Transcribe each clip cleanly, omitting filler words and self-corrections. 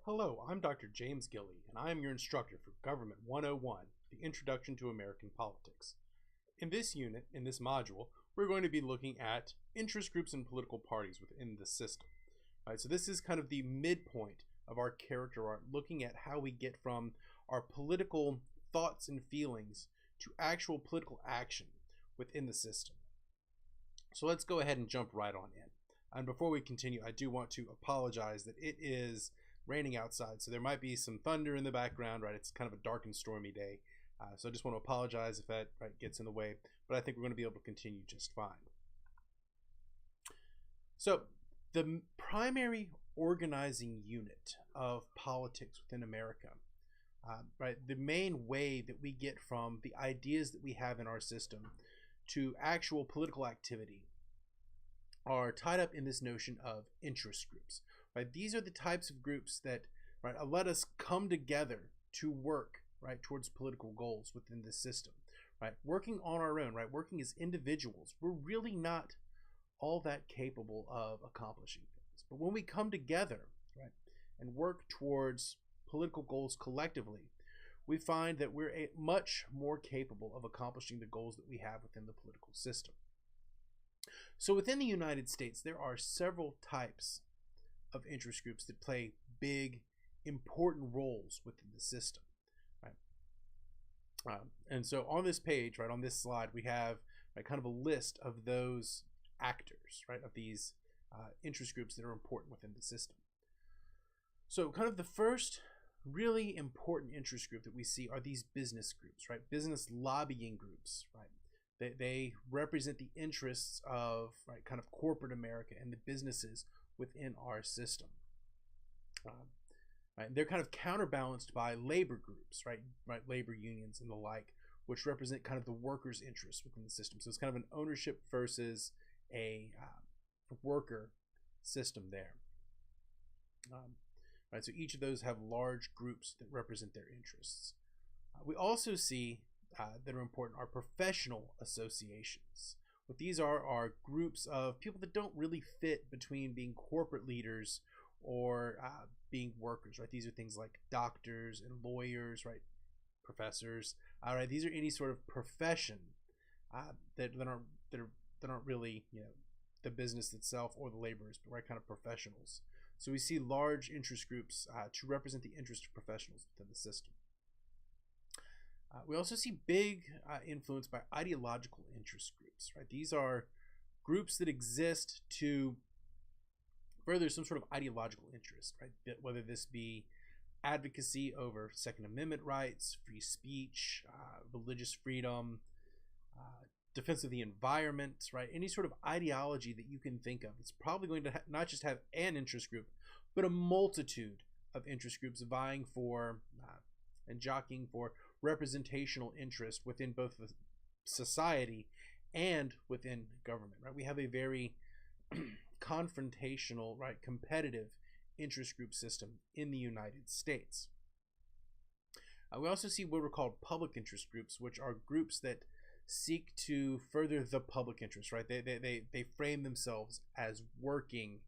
Hello, I'm Dr. James Gilley, and I am your instructor for Government 101, the Introduction to American Politics. In this unit, in this module, we're going to be looking at interest groups and political parties within the system. All right, so this is kind of the midpoint of our character art, looking at how we get from our political thoughts and feelings to actual political action within the system. So let's go ahead and jump right on in. And before we continue, I do want to apologize that it is raining outside, so there might be some thunder in the background, right? It's kind of a dark and stormy day. So I just want to apologize if that gets in the way, but I think we're going to be able to continue just fine. So the primary organizing unit of politics within America, the main way that we get from the ideas that we have in our system to actual political activity are tied up in this notion of interest groups. Right? These are the types of groups that let us come together to work towards political goals within this system. Working on our own, working as individuals, we're really not all that capable of accomplishing things. But when we come together and work towards political goals collectively, we find that we're much more capable of accomplishing the goals that we have within the political system. So within the United States, there are several types of interest groups that play big, important roles within the system. And so on this page, on this slide, we have kind of a list of those actors, of these interest groups that are important within the system. So kind of the first really important interest group that we see are these business groups, business lobbying groups, They represent the interests of kind of corporate America and the businesses within our system. They're kind of counterbalanced by labor groups, labor unions and the like, which represent kind of the workers' interests within the system. So it's kind of an ownership versus a worker system there. So each of those have large groups that represent their interests. We also see that are important are professional associations. What these are groups of people that don't really fit between being corporate leaders or being workers. These are things like doctors and lawyers, professors. These are any sort of profession that aren't really the business itself or the laborers, but kind of professionals. So we see large interest groups to represent the interest of professionals within the system. We also see big influence by ideological interest groups. These are groups that exist to further some sort of ideological interest, whether this be advocacy over Second Amendment rights, free speech, religious freedom, defense of the environment, any sort of ideology that you can think of. It's probably going to not just have an interest group, but a multitude of interest groups vying for and jockeying for representational interest within both the society and within government. We have a very confrontational, competitive interest group system in the United States. We also see what are called public interest groups, which are groups that seek to further the public interest. They frame themselves as working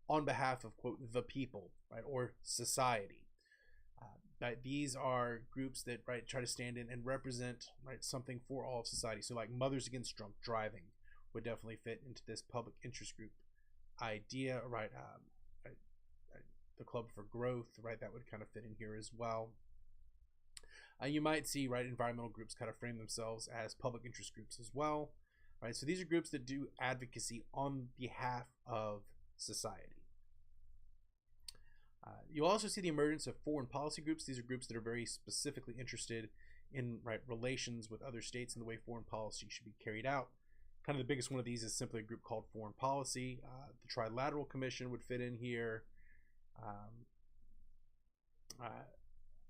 on behalf of, quote, the people, or society. These are groups that try to stand in and represent something for all of society. So like Mothers Against Drunk Driving would definitely fit into this public interest group idea. The Club for Growth, that would kind of fit in here as well. You might see environmental groups kind of frame themselves as public interest groups as well. So these are groups that do advocacy on behalf of society. You'll also see the emergence of foreign policy groups. These are groups that are very specifically interested in relations with other states and the way foreign policy should be carried out. Kind of the biggest one of these is simply a group called Foreign Policy. The Trilateral Commission would fit in here.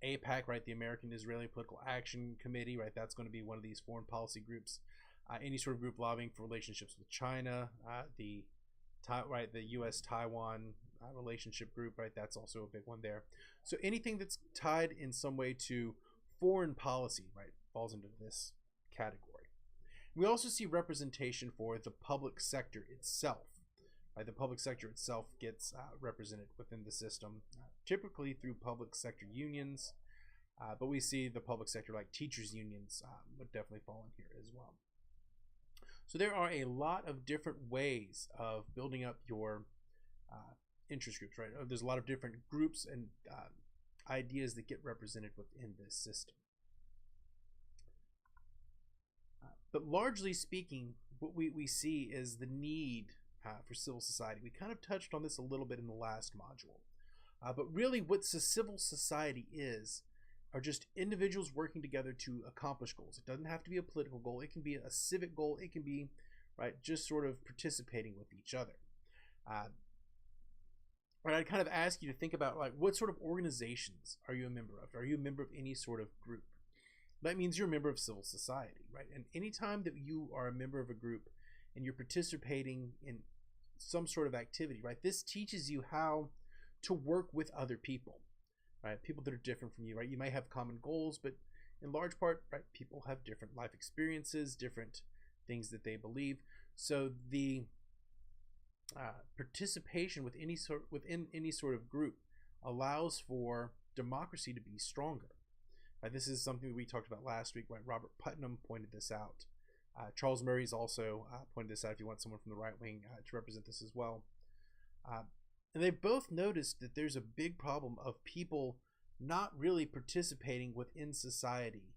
APAC, the American Israeli Political Action Committee, that's going to be one of these foreign policy groups. Any sort of group lobbying for relationships with China, the U.S. Taiwan relationship group, that's also a big one there. So anything that's tied in some way to foreign policy, falls into this category. We also see representation for the public sector itself. The public sector itself gets represented within the system typically through public sector unions, but we see the public sector like teachers unions would definitely fall in here as well. So there are a lot of different ways of building up your interest groups, right? There's a lot of different groups and ideas that get represented within this system. But largely speaking, what we see is the need for civil society. We kind of touched on this a little bit in the last module. But really what civil society is are just individuals working together to accomplish goals. It doesn't have to be a political goal. It can be a civic goal. It can be, right, just sort of participating with each other. Right, I'd kind of ask you to think about, like, what sort of organizations are you a member of? Are you a member of any sort of group? That means you're a member of civil society, right? And anytime that you are a member of a group and you're participating in some sort of activity, right, this teaches you how to work with other people, right? People that are different from you, right? You may have common goals, but in large part, right, people have different life experiences, different things that they believe. So the participation within any sort of group allows for democracy to be stronger. Right, this is something that we talked about last week. Right, Robert Putnam pointed this out. Charles Murray's also pointed this out. If you want someone from the right wing to represent this as well, and they both noticed that there's a big problem of people not really participating within society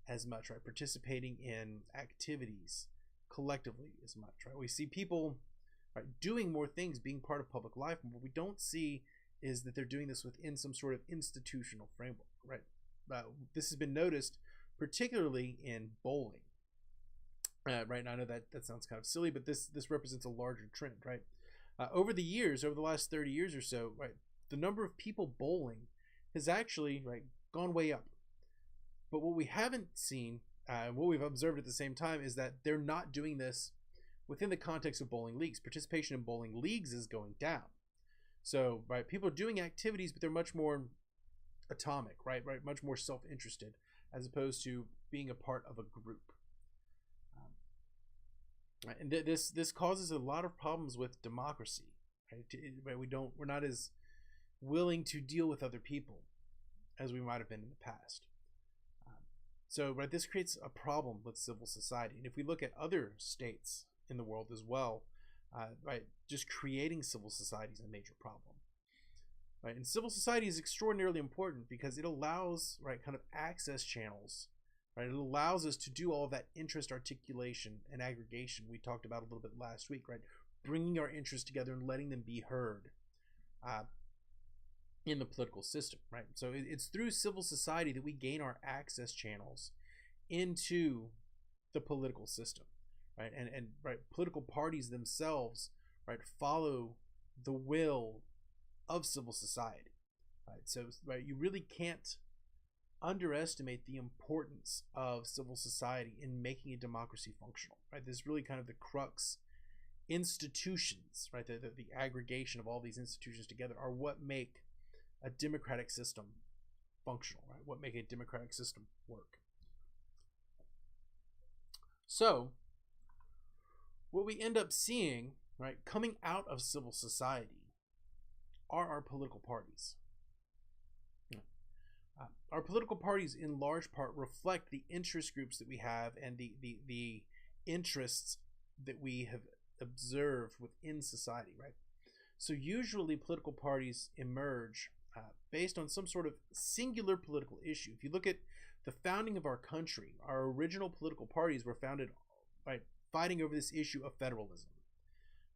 as much. Right, participating in activities collectively as much. Right, we see people, right, doing more things, being part of public life. And what we don't see is that they're doing this within some sort of institutional framework. Right. This has been noticed particularly in bowling. Right now, I know that sounds kind of silly, but this represents a larger trend, right? Over the last 30 years or so, right, the number of people bowling has actually, right, gone way up. But what we haven't seen, what we've observed at the same time, is that they're not doing this within the context of bowling leagues. Participation in bowling leagues is going down. So, right, people are doing activities, but they're much more atomic, right, much more self-interested, as opposed to being a part of a group. And this causes a lot of problems with democracy. Right? We're not as willing to deal with other people as we might have been in the past. So, right, this creates a problem with civil society. And if we look at other states in the world as well, right, just creating civil society is a major problem. Right? And civil society is extraordinarily important because it allows, right, kind of access channels. Right? It allows us to do all of that interest articulation and aggregation we talked about a little bit last week, right? Bringing our interests together and letting them be heard in the political system, right? So it's through civil society that we gain our access channels into the political system, right? And right, political parties themselves, right, follow the will of civil society, right? So, right, you really can't underestimate the importance of civil society in making a democracy functional, right? This is really kind of the crux. Institutions, right, the aggregation of all these institutions together are what make a democratic system functional, right? What make a democratic system work. So what we end up seeing, right, coming out of civil society are our political parties. Our political parties in large part reflect the interest groups that we have and the interests that we have observed within society, right? So usually political parties emerge based on some sort of singular political issue. If you look at the founding of our country, our original political parties were founded, right, fighting over this issue of federalism.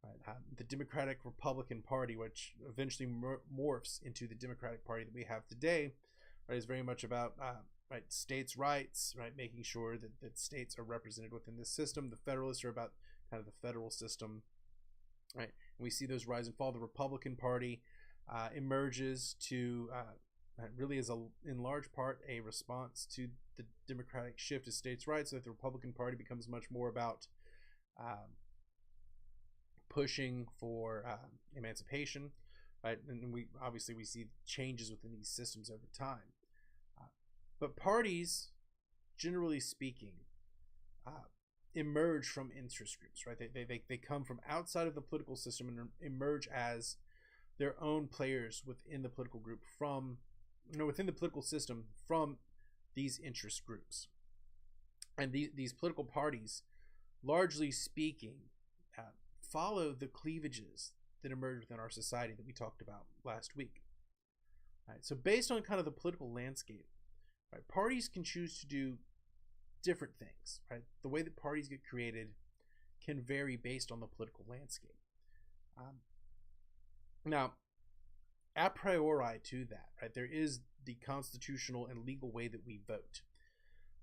Right? The Democratic Republican Party, which eventually morphs into the Democratic Party that we have today, right, is very much about right, states' rights, right, making sure that states are represented within this system. The Federalists are about kind of the federal system, right? And we see those rise and fall. The Republican Party emerges to really is in large part a response to the democratic shift to states' rights. So that the Republican Party becomes much more about pushing for emancipation, right? And we see changes within these systems over time. But parties, generally speaking, emerge from interest groups, right? They come from outside of the political system and emerge as their own players within the political group from, within the political system from these interest groups. And these political parties, largely speaking, follow the cleavages that emerge within our society that we talked about last week. Right, so based on kind of the political landscape, right, parties can choose to do different things. Right, the way that parties get created can vary based on the political landscape. Now, a priori to that, right, there is the constitutional and legal way that we vote.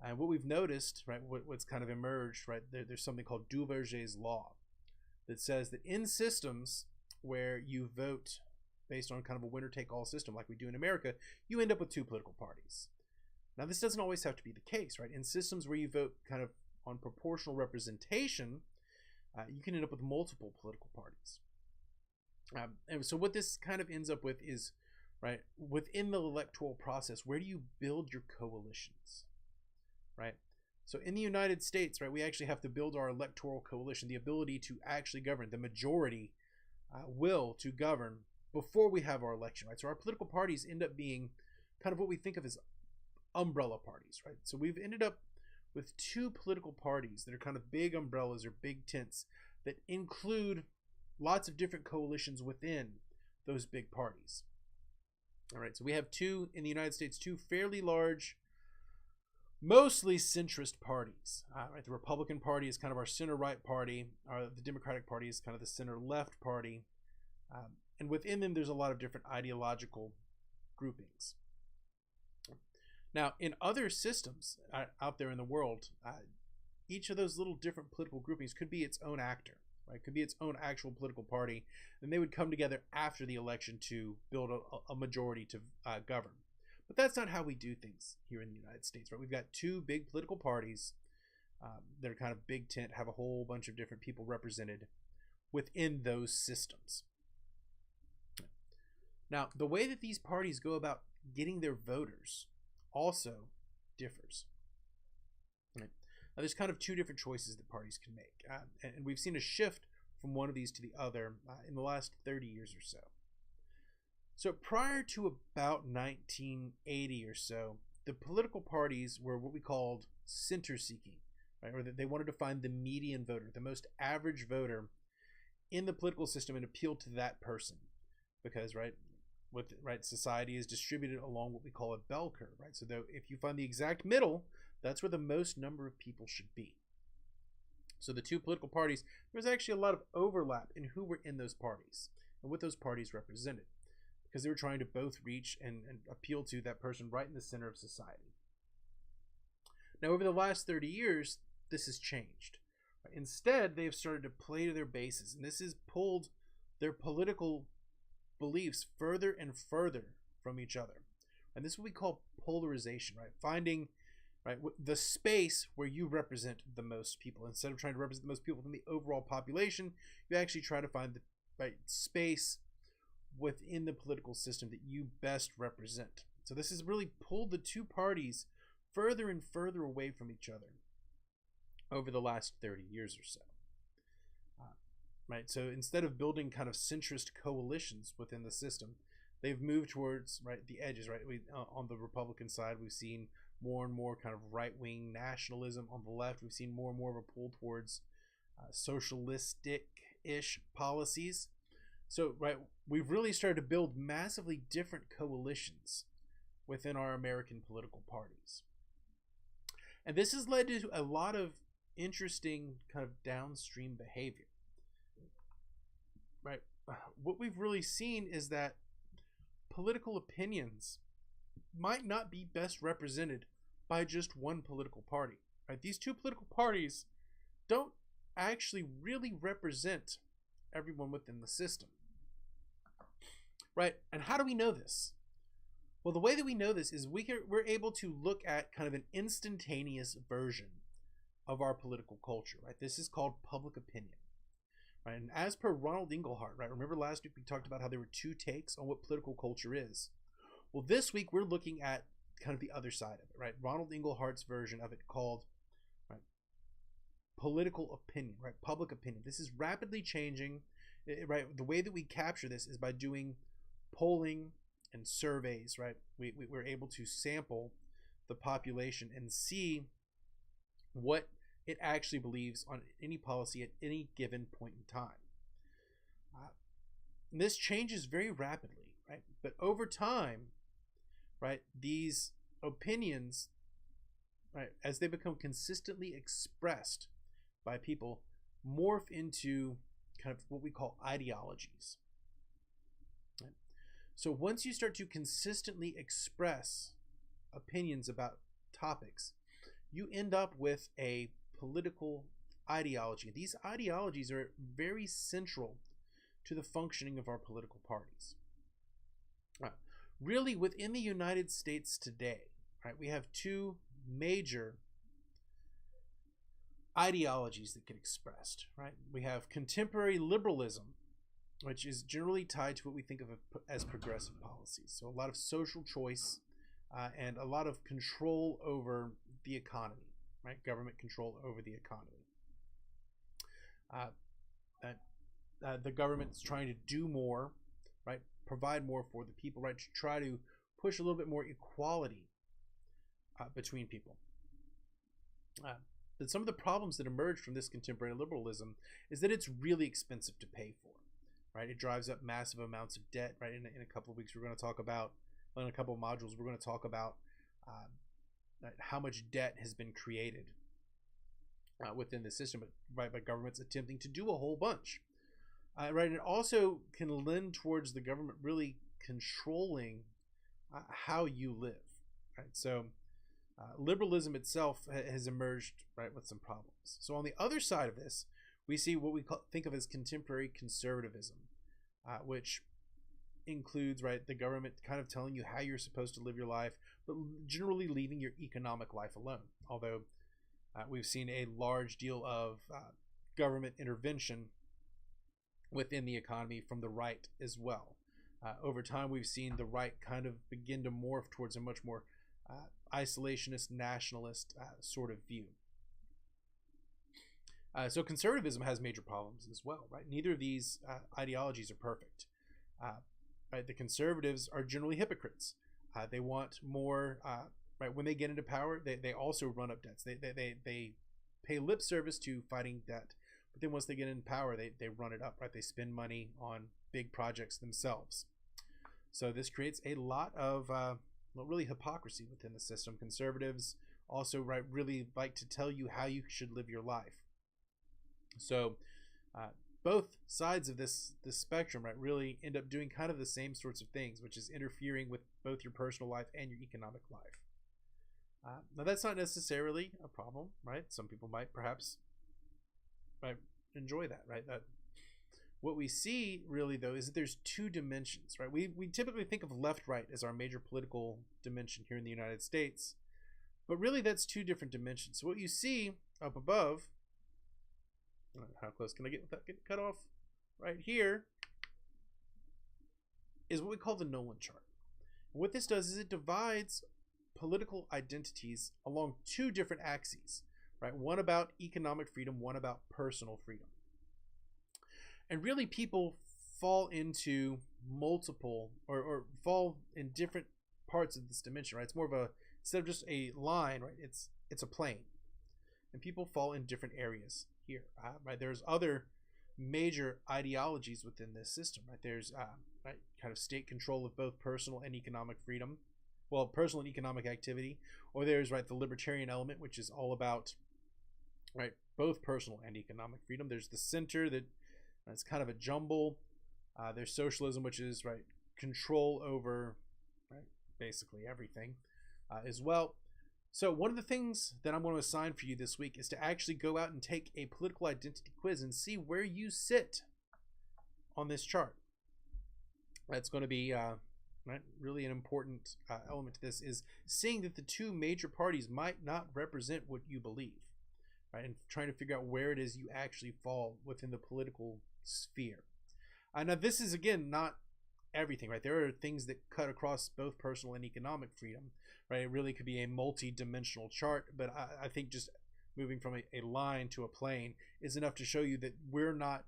And what we've noticed, right, what's kind of emerged, right, there's something called Duverger's law that says that in systems where you vote based on kind of a winner-take-all system like we do in America, you end up with two political parties. Now, this doesn't always have to be the case, right? In systems where you vote kind of on proportional representation, you can end up with multiple political parties. And so what this kind of ends up with is, right, within the electoral process, where do you build your coalitions, right? So in the United States, right, we actually have to build our electoral coalition, the ability to actually govern, the majority will to govern before we have our election, right? So our political parties end up being kind of what we think of as umbrella parties, right? So we've ended up with two political parties that are kind of big umbrellas or big tents that include lots of different coalitions within those big parties. All right, so we have two in the United States, two fairly large, mostly centrist parties. Right, the Republican Party is kind of our center-right party. The Democratic Party is kind of the center-left party. And within them, there's a lot of different ideological groupings. Now, in other systems out there in the world, each of those little different political groupings could be its own actor, right? Could be its own actual political party, and they would come together after the election to build a majority to govern. But that's not how we do things here in the United States, right? We've got two big political parties that are kind of big tent, have a whole bunch of different people represented within those systems. Now, the way that these parties go about getting their voters also differs. Right? Now, there's kind of two different choices that parties can make, and we've seen a shift from one of these to the other in the last 30 years or so. So prior to about 1980 or so, the political parties were what we called center-seeking, right? Or that they wanted to find the median voter, the most average voter in the political system, and appeal to that person, because society is distributed along what we call a bell curve, right? So if you find the exact middle, that's where the most number of people should be. So the two political parties, there was actually a lot of overlap in who were in those parties and what those parties represented, because they were trying to both reach and appeal to that person right in the center of society. Now, over the last 30 years, this has changed. Instead, they have started to play to their bases, and this has pulled their political beliefs further and further from each other. And this is what we call polarization, right? Finding, right, the space where you represent the most people. Instead of trying to represent the most people within the overall population, you actually try to find the right space within the political system that you best represent. So this has really pulled the two parties further and further away from each other over the last 30 years or so. Right, so instead of building kind of centrist coalitions within the system, they've moved towards the edges. Right, on the Republican side, we've seen more and more kind of right-wing nationalism. On the left, we've seen more and more of a pull towards socialistic-ish policies. So, right, we've really started to build massively different coalitions within our American political parties. And this has led to a lot of interesting kind of downstream behavior. Right, what we've really seen is that political opinions might not be best represented by just one political party. Right, these two political parties don't actually really represent everyone within the system. Right, and how do we know this? Well, the way that we know this is we're able to look at kind of an instantaneous version of our political culture. Right, this is called public opinion. Right, and as per Ronald Inglehart, right, remember last week we talked about how there were two takes on what political culture is. Well, this week we're looking at kind of the other side of it, right? Ronald Inglehart's version of it called, right, political opinion, right? Public opinion. This is rapidly changing right? The way that we capture this is by doing polling and surveys, right? We're able to sample the population and see what it actually believes on any policy at any given point in time. Uh, this changes very rapidly, right? But over time, right, these opinions, right, as they become consistently expressed by people, morph into kind of what we call ideologies. Right? So once you start to consistently express opinions about topics, you end up with a political ideology. These ideologies are very central to the functioning of our political parties. Really, within the United States today, right, we have two major ideologies that get expressed, right? We have contemporary liberalism, which is generally tied to what we think of as progressive policies. So a lot of social choice and a lot of control over the economy, right? Government control over the economy. The government's trying to do more, right? Provide more for the people, right? To try to push a little bit more equality between people. But some of the problems that emerge from this contemporary liberalism is that it's really expensive to pay for, right? It drives up massive amounts of debt, right? In a couple of weeks, we're going to talk about, in a couple of modules, we're going to talk about how much debt has been created within the system, right, by governments attempting to do a whole bunch. Right, and it also can lend towards the government really controlling how you live, right? So liberalism itself has emerged, right, with some problems. So on the other side of this, we see what we think of as contemporary conservatism, which includes, right, the government kind of telling you how you're supposed to live your life, but generally leaving your economic life alone. Although we've seen a large deal of government intervention within the economy from the right as well. Over time, we've seen the right kind of begin to morph towards a much more isolationist, nationalist sort of view. So conservatism has major problems as well, right? Neither of these ideologies are perfect. Right? The conservatives are generally hypocrites. They want more, right? When they get into power, they also run up debts. They pay lip service to fighting debt. But then once they get in power, they run it up, right? They spend money on big projects themselves. So this creates a lot of really hypocrisy within the system. Conservatives also, right, really like to tell you how you should live your life. So both sides of this spectrum, right, really end up doing kind of the same sorts of things, which is interfering with both your personal life and your economic life. Now that's not necessarily a problem, right? Some people might perhaps enjoy that, right? What we see really though is that there's two dimensions, right? We typically think of left-right as our major political dimension here in the United States, but really that's two different dimensions. So what you see up above, how close can I get without getting cut off? Right here is what we call the Nolan chart. And what this does is it divides political identities along two different axes. Right? One about economic freedom, one about personal freedom. And really people fall into multiple or fall in different parts of this dimension, right? It's more of a, instead of just a line, right? It's a plane. And people fall in different areas here, right? There's other major ideologies within this system, right? There's right, kind of state control of both personal and economic freedom, well, personal and economic activity, or there's, right, the libertarian element, which is all about, right, both personal and economic freedom. There's the center that it's kind of a jumble. There's socialism, which is, right, control over, right, basically everything as well. So one of the things that I'm going to assign for you this week is to actually go out and take a political identity quiz and see where you sit on this chart. That's going to be right, really an important element to this, is seeing that the two major parties might not represent what you believe. Right, and trying to figure out where it is you actually fall within the political sphere. Now, this is, again, not everything, right? There are things that cut across both personal and economic freedom, right? It really could be a multi-dimensional chart, but I think just moving from a line to a plane is enough to show you that we're not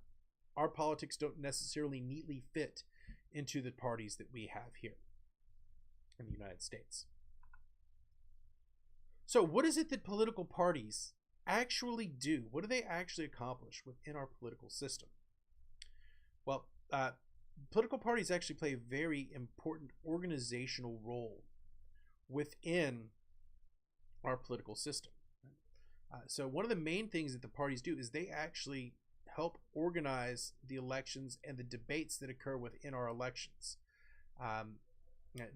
our politics don't necessarily neatly fit into the parties that we have here in the United States. So what is it that political parties actually do? What do they actually accomplish within our political system? Well, political parties actually play a very important organizational role within our political system. So one of the main things that the parties do is they actually help organize the elections and the debates that occur within our elections.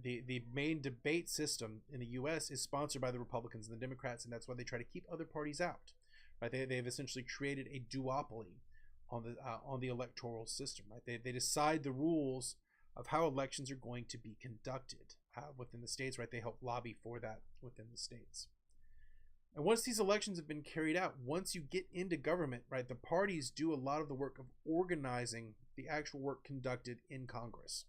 The main debate system in the U.S. is sponsored by the Republicans and the Democrats, and that's why they try to keep other parties out. Right? They've essentially created a duopoly on the electoral system. Right? They decide the rules of how elections are going to be conducted within the states. Right? They help lobby for that within the states. And once these elections have been carried out, once you get into government, right, the parties do a lot of the work of organizing the actual work conducted in Congress.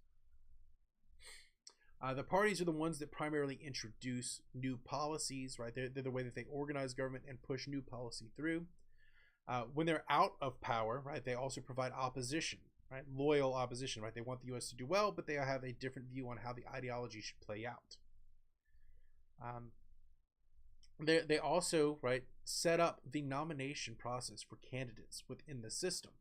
The parties are the ones that primarily introduce new policies, right? They're the way that they organize government and push new policy through. When they're out of power, right, they also provide opposition, right? Loyal opposition, right? They want the U.S. to do well, but they have a different view on how the ideology should play out. They also, right, set up the nomination process for candidates within the system.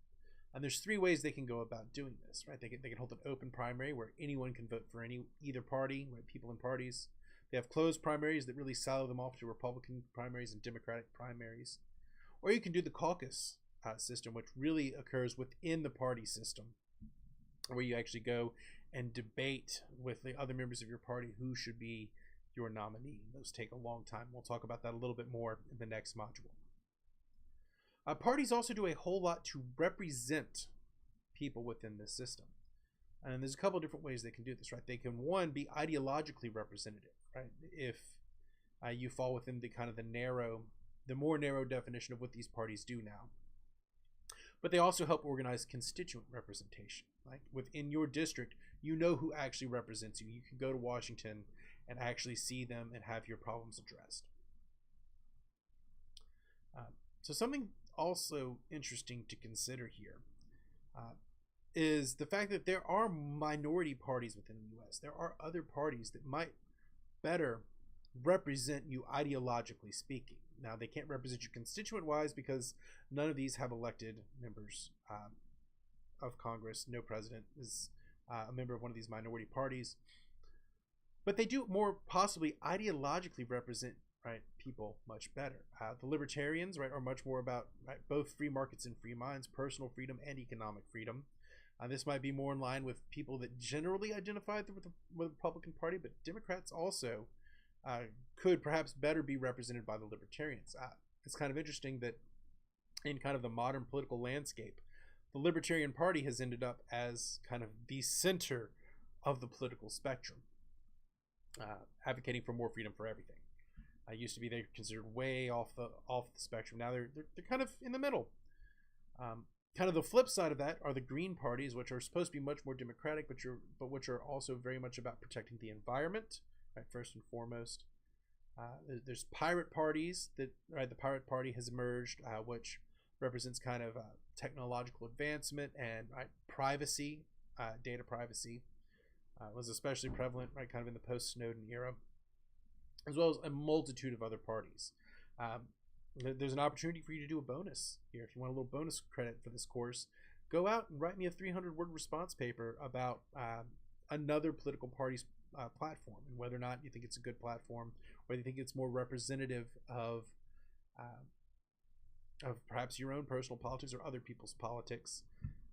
And there's three ways they can go about doing this, right? They can hold an open primary where anyone can vote for either party, right? People in parties. They have closed primaries that really silo them off to Republican primaries and Democratic primaries. Or you can do the caucus system, which really occurs within the party system, where you actually go and debate with the other members of your party who should be your nominee. Those take a long time. We'll talk about that a little bit more in the next module. Parties also do a whole lot to represent people within this system. And there's a couple of different ways they can do this, right? They can, one, be ideologically representative, right? If you fall within the kind of the more narrow definition of what these parties do now. But they also help organize constituent representation. Like within your district, you know who actually represents you. You can go to Washington and actually see them and have your problems addressed. So something also interesting to consider here is the fact that there are minority parties within the U.S. There are other parties that might better represent you ideologically speaking. Now, they can't represent you constituent-wise because none of these have elected members of Congress. No president is a member of one of these minority parties. But they do more possibly ideologically represent, right, people much better. The libertarians, right, are much more about, right, both free markets and free minds, personal freedom and economic freedom. This might be more in line with people that generally identify with the Republican Party, but Democrats also could perhaps better be represented by the libertarians. It's kind of interesting that in kind of the modern political landscape, the Libertarian Party has ended up as kind of the center of the political spectrum, advocating for more freedom for everything. Used to be they're considered way off the spectrum. Now they're kind of in the middle. Kind of the flip side of that are the Green parties, which are supposed to be much more democratic, but which are also very much about protecting the environment, right, first and foremost. There's pirate parties that, right, the Pirate Party has emerged, which represents kind of technological advancement and, right, privacy, data privacy, was especially prevalent, right, kind of in the post-Snowden era, as well as a multitude of other parties. There's an opportunity for you to do a bonus here. If you want a little bonus credit for this course, go out and write me a 300-word response paper about another political party's platform and whether or not you think it's a good platform, whether you think it's more representative of perhaps your own personal politics or other people's politics.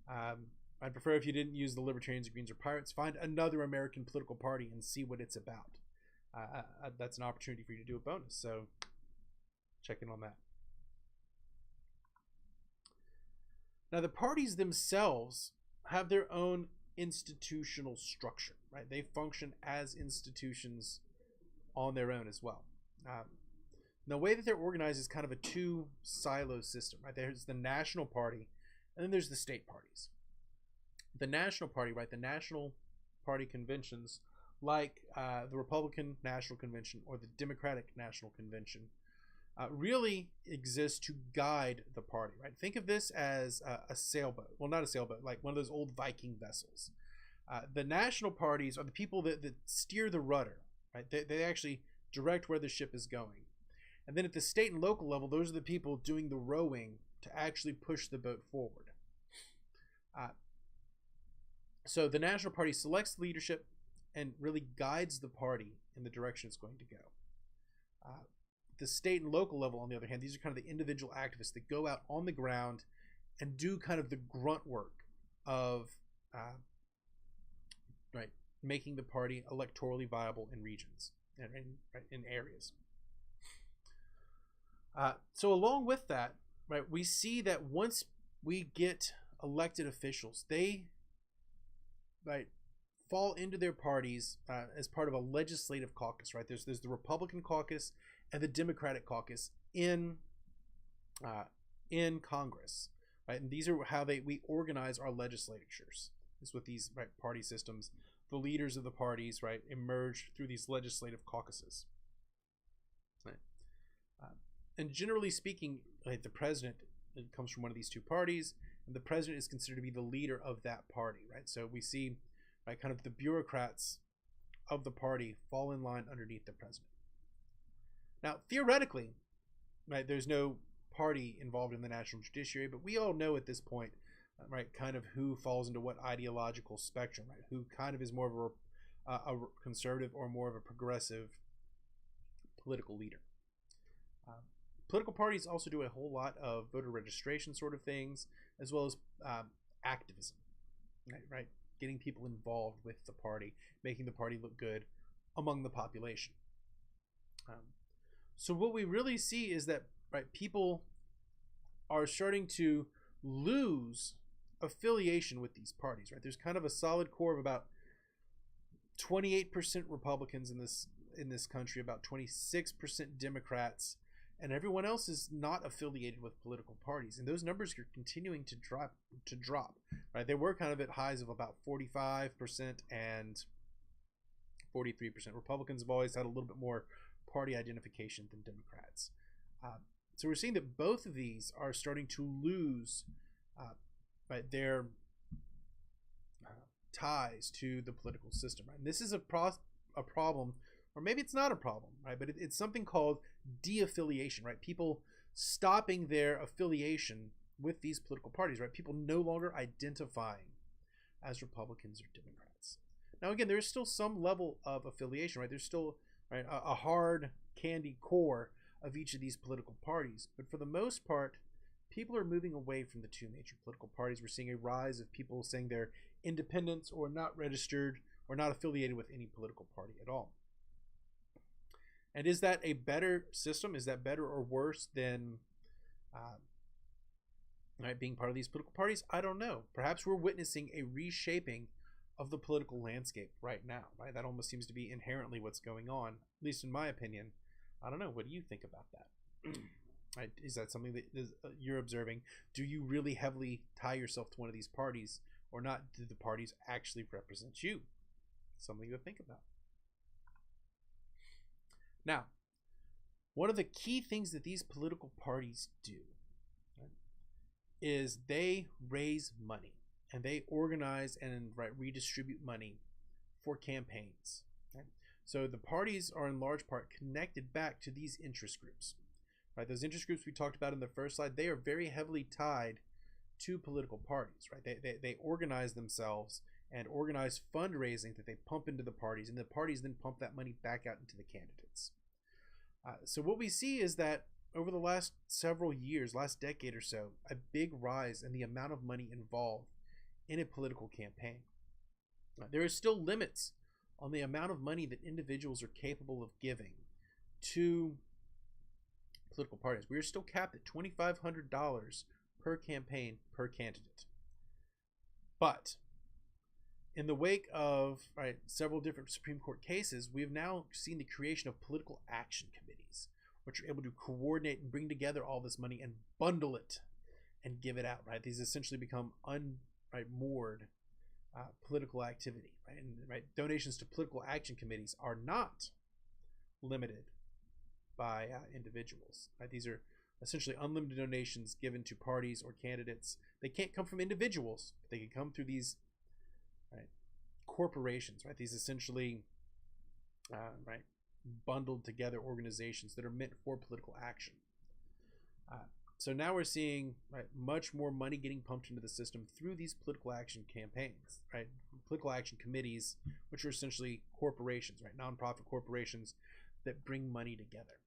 I'd prefer if you didn't use the Libertarians, Greens, or Pirates. Find another American political party and see what it's about. That's an opportunity for you to do a bonus, so check in on that. Now, the parties themselves have their own institutional structure, right? They function as institutions on their own as well. The way that they're organized is kind of a two-silo system, right? There's the national party, and then there's the state parties. The national party, right? The national party conventions, like the Republican National Convention or the Democratic National Convention, really exists to guide the party, right? Think of this as a sailboat. Well, not a sailboat, like one of those old Viking vessels. The national parties are the people that steer the rudder, right? They actually direct where the ship is going. And then at the state and local level, those are the people doing the rowing to actually push the boat forward. So the national party selects leadership and really guides the party in the direction it's going to go. The state and local level, on the other hand, these are kind of the individual activists that go out on the ground and do kind of the grunt work of making the party electorally viable in regions and in areas. So along with that, right, we see that once we get elected officials, they fall into their parties as part of a legislative caucus, right? There's the Republican caucus and the Democratic caucus in Congress, right? And these are how we organize our legislatures. Is with these party systems, the leaders of the parties emerge through these legislative caucuses. Right? And generally speaking, the president comes from one of these two parties, and the president is considered to be the leader of that party, right? So we see kind of the bureaucrats of the party fall in line underneath the president. Now, theoretically, there's no party involved in the national judiciary, but we all know at this point, kind of who falls into what ideological spectrum, right? Who kind of is more of a conservative or more of a progressive political leader. Political parties also do a whole lot of voter registration sort of things, as well as activism, right? Getting people involved with the party, making the party look good among the population. So what we really see is that people are starting to lose affiliation with these parties, right? There's kind of a solid core of about 28% Republicans in this country, about 26% Democrats, and everyone else is not affiliated with political parties. And those numbers are continuing to drop, right? They were kind of at highs of about 45% and 43%. Republicans have always had a little bit more party identification than Democrats. So we're seeing that both of these are starting to lose their ties to the political system, right? And this is a problem, or maybe it's not a problem, right? But it's something called de-affiliation, right? People stopping their affiliation with these political parties, right? People no longer identifying as Republicans or Democrats. Now, again, there's still some level of affiliation, right? There's still a hard candy core of each of these political parties, but for the most part, people are moving away from the two major political parties. We're seeing a rise of people saying they're independents or not registered or not affiliated with any political party at all. And is that a better system? Is that better or worse than being part of these political parties? I don't know. Perhaps we're witnessing a reshaping of the political landscape right now, right? That almost seems to be inherently what's going on, at least in my opinion. I don't know. What do you think about that? Right? Is that something that you're observing? Do you really heavily tie yourself to one of these parties or not? Do the parties actually represent you? Something to think about. Now, one of the key things that these political parties do, right, is they raise money and they organize and redistribute money for campaigns. Right? So the parties are in large part connected back to these interest groups. Right? Those interest groups we talked about in the first slide, they are very heavily tied to political parties. Right? They organize themselves and organize fundraising that they pump into the parties, and the parties then pump that money back out into the candidates. So what we see is that over the last several years, last decade or so, a big rise in the amount of money involved in a political campaign. There are still limits on the amount of money that individuals are capable of giving to political parties. We are still capped at $2,500 per campaign per candidate. But in the wake of several different Supreme Court cases, we have now seen the creation of political action committees, which are able to coordinate and bring together all this money and bundle it and give it out. Right? These essentially become moored political activity. Right? And donations to political action committees are not limited by individuals. Right? These are essentially unlimited donations given to parties or candidates. They can't come from individuals. But they can come through these corporations. Right? These essentially bundled together organizations that are meant for political action. So now we're seeing much more money getting pumped into the system through these political action campaigns, political action committees, which are essentially corporations, nonprofit corporations that bring money together.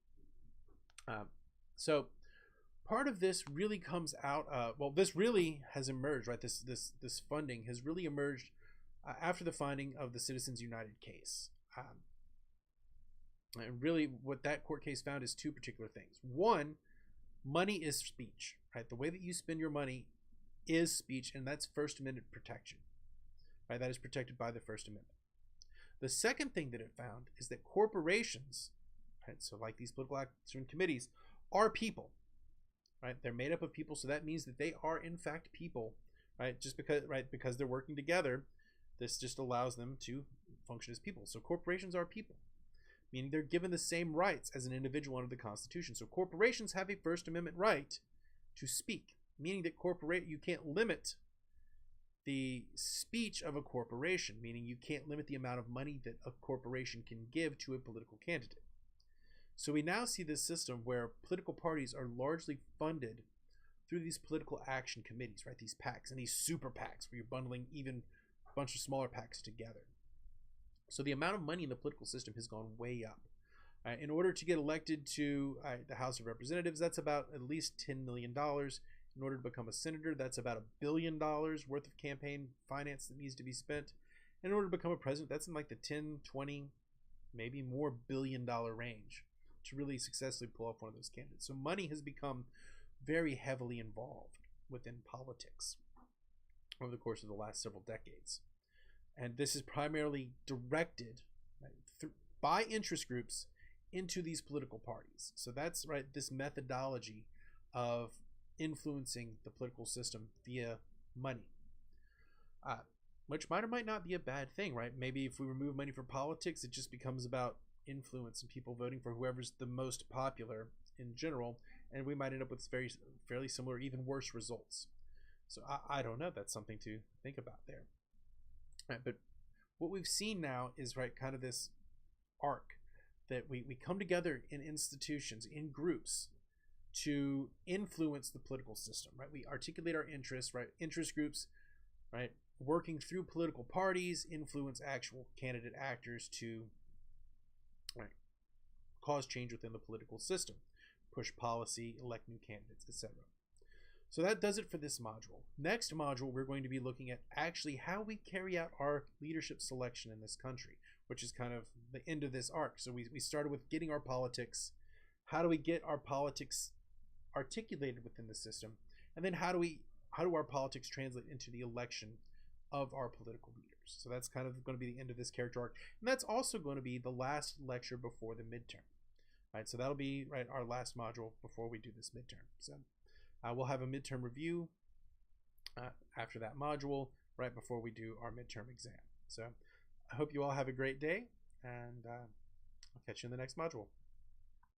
So part of this really comes out. This really has emerged. This funding has really emerged after the finding of the Citizens United case. And really, what that court case found is two particular things. One, money is speech, The way that you spend your money is speech, and that's First Amendment protection, That is protected by the First Amendment. The second thing that it found is that corporations, so like these political action committees, are people, They're made up of people, so that means that they are in fact people, Just because they're working together, this just allows them to function as people. So corporations are people, meaning they're given the same rights as an individual under the Constitution. So corporations have a First Amendment right to speak, meaning that you can't limit the speech of a corporation, meaning you can't limit the amount of money that a corporation can give to a political candidate. So we now see this system where political parties are largely funded through these political action committees, These PACs and these super PACs where you're bundling even a bunch of smaller PACs together. So the amount of money in the political system has gone way up. In order to get elected to the House of Representatives, that's about at least $10 million. In order to become a senator, that's about $1 billion worth of campaign finance that needs to be spent. And in order to become a president, that's in like the 10, 20, maybe more billion-dollar range to really successfully pull off one of those candidates. So money has become very heavily involved within politics over the course of the last several decades. And this is primarily directed by interest groups into these political parties. So that's this methodology of influencing the political system via money, which might or might not be a bad thing, Maybe if we remove money from politics, it just becomes about influence and people voting for whoever's the most popular in general, and we might end up with fairly similar, even worse results. So I don't know. That's something to think about there. But what we've seen now is kind of this arc that we come together in institutions, in groups, to influence the political system. We articulate our interests. Interest groups, working through political parties, influence actual candidate actors to cause change within the political system, push policy, elect new candidates, etc. So that does it for this module. Next module, we're going to be looking at actually how we carry out our leadership selection in this country, which is kind of the end of this arc. So we started with getting our politics. How do we get our politics articulated within the system? And then how do our politics translate into the election of our political leaders? So that's kind of going to be the end of this character arc. And that's also going to be the last lecture before the midterm. So that'll be our last module before we do this midterm. So we'll have a midterm review after that module, right before we do our midterm exam. So I hope you all have a great day, and I'll catch you in the next module.